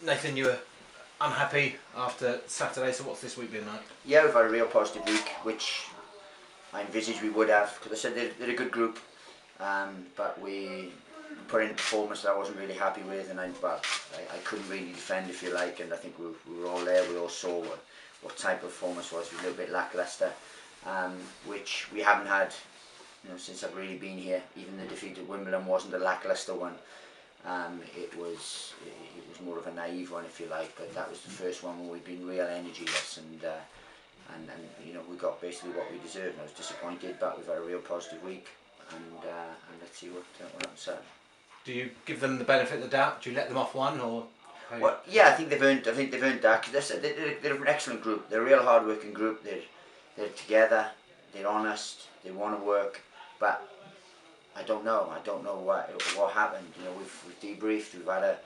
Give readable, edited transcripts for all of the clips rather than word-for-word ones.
Nathan, you were unhappy after Saturday, so what's this week been like? Yeah, we've had a real positive week, which I envisaged we would have, because I said they're a good group, but we put in a performance that I wasn't really happy with, and I couldn't really defend, if you like, and I think we were all there, we all saw what type of performance was. It was a little bit lacklustre, which we haven't had since I've really been here. Even the defeat at Wimbledon wasn't a lacklustre one. It was more of a naive one, if you like, but that was the first one where we've been real energyless, and we got basically what we deserved. And I was disappointed, but we've had a real positive week, and let's see what happens Saturday. Do you give them the benefit of the doubt? Do you let them off one, or? Well, yeah, I think they've earned that. Cause they're an excellent group. They're a real hard-working group. They're together. They're honest. They want to work, but I don't know what happened. We've debriefed. We've had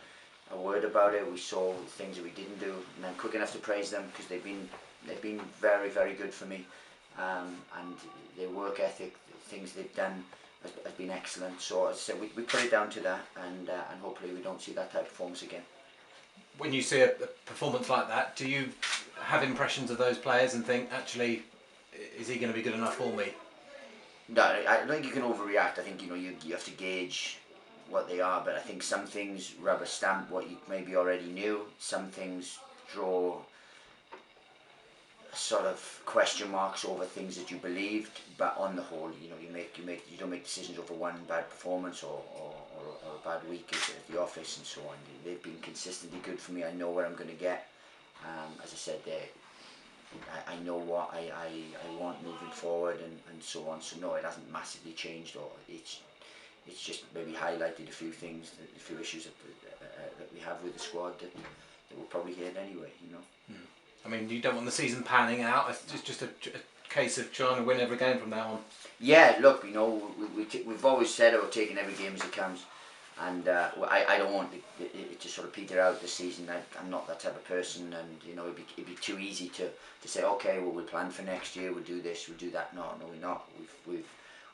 a word about it. We saw things that we didn't do, and I'm quick enough to praise them because they've been very, very good for me, and their work ethic, the things they've done has been excellent. So as I said, we put it down to that, and hopefully we don't see that type of performance again. When you see a performance like that, do you have impressions of those players and think, actually, is he going to be good enough for me? No, I don't think you can overreact. I think you have to gauge what they are, but I think some things rubber stamp what you maybe already knew. Some things draw sort of question marks over things that you believed, but on the whole, you don't make decisions over one bad performance or a bad week at the office and so on. They've been consistently good for me. I know what I'm going to get. As I said, I know what I want moving forward and so on. So no, it hasn't massively changed, or it's just maybe highlighted a few things, a few issues that we have with the squad that we'll probably hit anyway. I mean, you don't want the season panning out. It's just a case of trying to win every game from now on. Yeah, look, we've always said we're taking every game as it comes, and I don't want it to sort of peter out this season. I'm not that type of person, and it'd be too easy to say, okay, well, we'll plan for next year, we'll do this, we'll do that. No, we're not. We've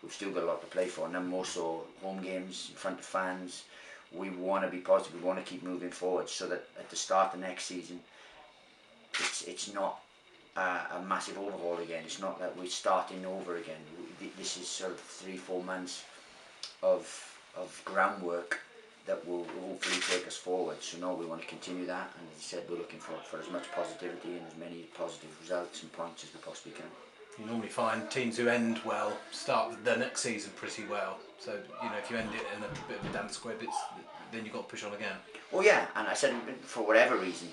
still got a lot to play for, and then more so home games in front of fans. We want to be positive. We want to keep moving forward, so that at the start of next season, it's not a massive overhaul again. It's not that we're starting over again. This is sort of 3-4 months of groundwork that will hopefully take us forward. So no, we want to continue that, and as I said, we're looking for as much positivity and as many positive results and points as we possibly can. You normally find teams who end well start the next season pretty well. So if you end it in a bit of a damp squib, then you've got to push on again. Well, yeah, and I said for whatever reason,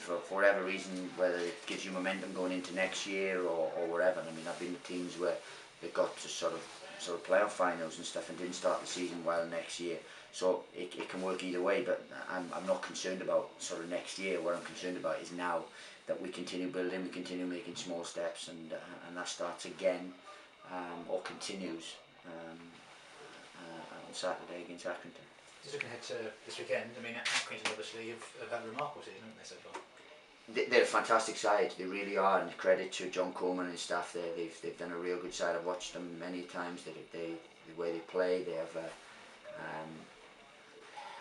whether it gives you momentum going into next year or whatever. I mean, I've been to teams where they got to sort of playoff finals and stuff and didn't start the season well next year. So it can work either way, but I'm not concerned about sort of next year. What I'm concerned about is now that we continue building, we continue making small steps, and that starts again or continues on Saturday against Accrington. Just looking ahead to this weekend, I mean, Accrington obviously have had a remarkable season, haven't they, so far? They're a fantastic side, they really are, and credit to John Coleman and his staff there. They've done a real good side. I've watched them many times. The way they play, they have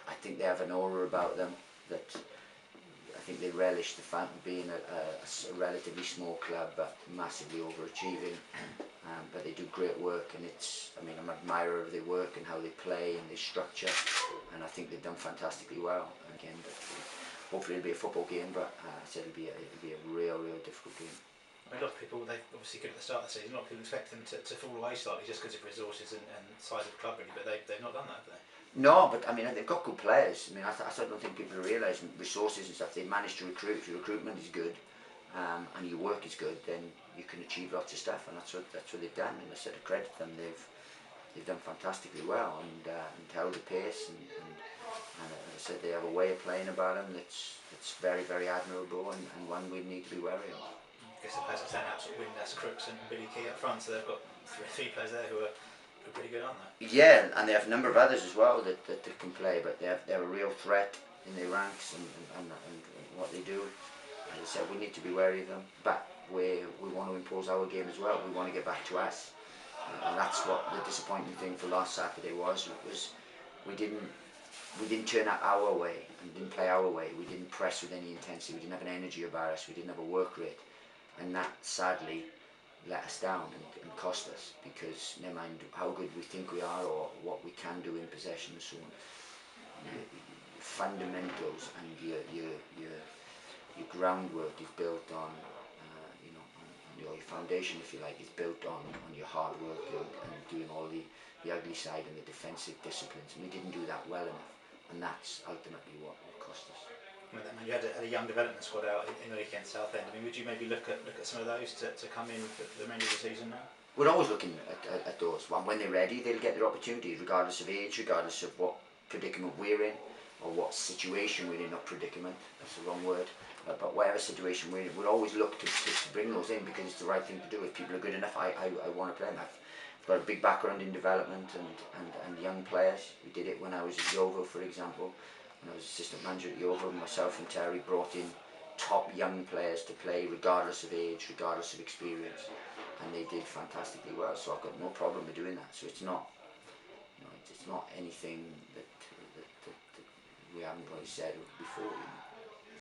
I think they have an aura about them that I think they relish the fact of being a relatively small club but massively overachieving. But they do great work, and I'm an admirer of their work and how they play and their structure, and I think they've done fantastically well. And again, hopefully it'll be a football game, but I said it'll be a real difficult game. I mean, a lot of people, they're obviously good at the start of the season. A lot of people expect them to fall away slightly just because of resources and size of the club, really, but they've not done that, have they? No, but I mean, they've got good players. I mean, I don't think people realise resources and stuff. They manage to recruit. If your recruitment is good, and your work is good, then you can achieve lots of stuff, and that's what they've done. And I said to credit them, they've done fantastically well, and held the pace, and as I said, they have a way of playing about them that's very, very admirable, and one we need to be wary of. I guess the players that stand out sort of Windass, Crooks and Billy Key up front, so they've got three players there who are pretty good, aren't they? Yeah, and they have a number of others as well that can play, but they're a real threat in their ranks and what they do. As I said, we need to be wary of them, but we want to impose our game as well. We want to get back to us, and that's what the disappointing thing for last Saturday was we didn't we didn't turn up our way and didn't play our way. We didn't press with any intensity. We didn't have an energy about us. We didn't have a work rate, and that sadly let us down and cost us, because never mind how good we think we are or what we can do in possession and so on. Fundamentals and your groundwork is built on, your foundation, if you like, is built on your hard work and doing all the ugly side and the defensive disciplines. And we didn't do that well enough, and that's ultimately what cost us. With that, man, you had a young development squad out in the weekend, Southend. I mean, would you maybe look at some of those to come in for the remainder of the season now? We're always looking at those. When they're ready, they'll get their opportunity, regardless of age, regardless of what predicament we're in, or what situation we're in. Not predicament, that's the wrong word. But whatever situation we're in, we'll always look to bring those in, because it's the right thing to do. If people are good enough, I want to play them. I've got a big background in development and young players. We did it when I was at Yeovil, for example. When I was assistant manager at Yeovil, myself and Terry brought in top young players to play, regardless of age, regardless of experience, and they did fantastically well. So I've got no problem with doing that. So it's not, it's not anything that we haven't already said before.